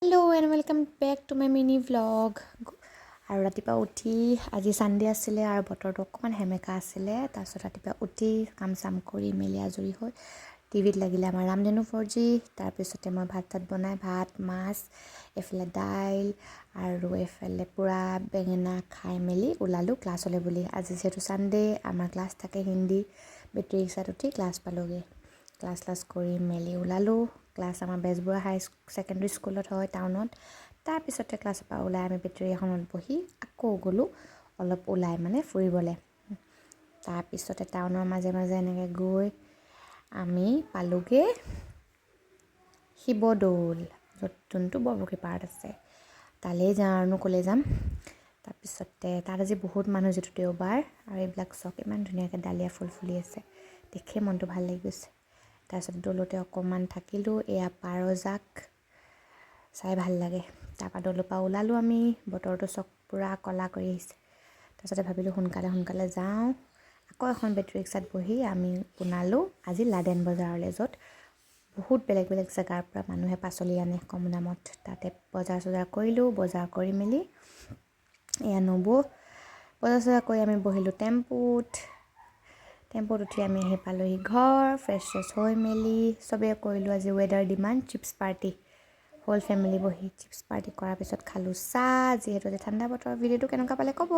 Hello' and welcome back to my mini vlog. আৰু ৰাতিপুৱা উঠি আজি ছানডে আছিলে আৰু বতৰটো অকণমান সেমেকা আছিলে। তাৰপিছত ৰাতিপুৱা উঠি কাম চাম কৰি মেলি আজৰি হৈ টিভিত লাগিলে আমাৰ ৰামধেনু 4G। তাৰপিছতে মই ভাত বনাই ভাত মাছ এইফালে দাইল আৰু এইফালে পূৰা বেঙেনা খাই মেলি ওলালোঁ ক্লাছলৈ বুলি। আজি যিহেতু ছানডে আমাৰ ক্লাছ থাকে হিন্দী। বেটেৰী ৰিক্সাত উঠি ক্লাছ পালোঁগৈ। ক্লাছ কৰি মেলি ওলালোঁ। ক্লাছ আমাৰ বেজবৰুৱা হাই ছেকেণ্ডেৰী স্কুলত হয় টাউনত। তাৰপিছতে ক্লাছৰ পৰা ওলাই আমি বেটেৰী এখনত বহি আকৌ গ'লোঁ অলপ ওলাই মানে ফুৰিবলৈ। তাৰপিছতে টাউনৰ মাজে মাজে এনেকৈ গৈ আমি পালোঁগৈ শিৱদৌল, যোনটো বৰপুখুৰী পাৰত আছে। তালেই যাওঁ আৰুনো ক'লৈ যাম। তাৰপিছতে তাত আজি বহুত মানুহ, যিটো দেওবাৰ, আৰু এইবিলাক চক ইমান ধুনীয়াকৈ ডালিয়া ফুল ফুলি আছে, দেখি মনটো ভাল লাগি গৈছে। তাৰপিছত দৌলতে অকণমান থাকিলোঁ, এয়া পাৰজাক চাই ভাল লাগে। তাৰপৰা দৌলৰ পৰা ওলালোঁ আমি, বতৰটো চক পূৰা ক'লা কৰি আহিছে। তাৰপিছতে ভাবিলোঁ সোনকালে যাওঁ। আকৌ এখন বেটেৰী ৰিক্সাত বহি আমি ওলালোঁ আজি লাডেন বজাৰলৈ, য'ত বহুত বেলেগ বেলেগ জেগাৰ পৰা মানুহে পাচলি আনে কম দামত। তাতে বজাৰ চজাৰ কৰিলোঁ। বজাৰ কৰি মেলি এয়া বজাৰ চজাৰ কৰি আমি বহিলোঁ টেম্পুত উঠি আমি আহি পালোঁহি ঘৰ। ফ্ৰেছ হৈ মেলি চবেই কৰিলোঁ আজি weather demand chips party. Whole family বহি চিপছ পাৰ্টি কৰাৰ পিছত খালোঁ চাহ। যিহেতু ঠাণ্ডা বতৰ। ভিডিঅ'টো কেনেকুৱা পালে ক'ব।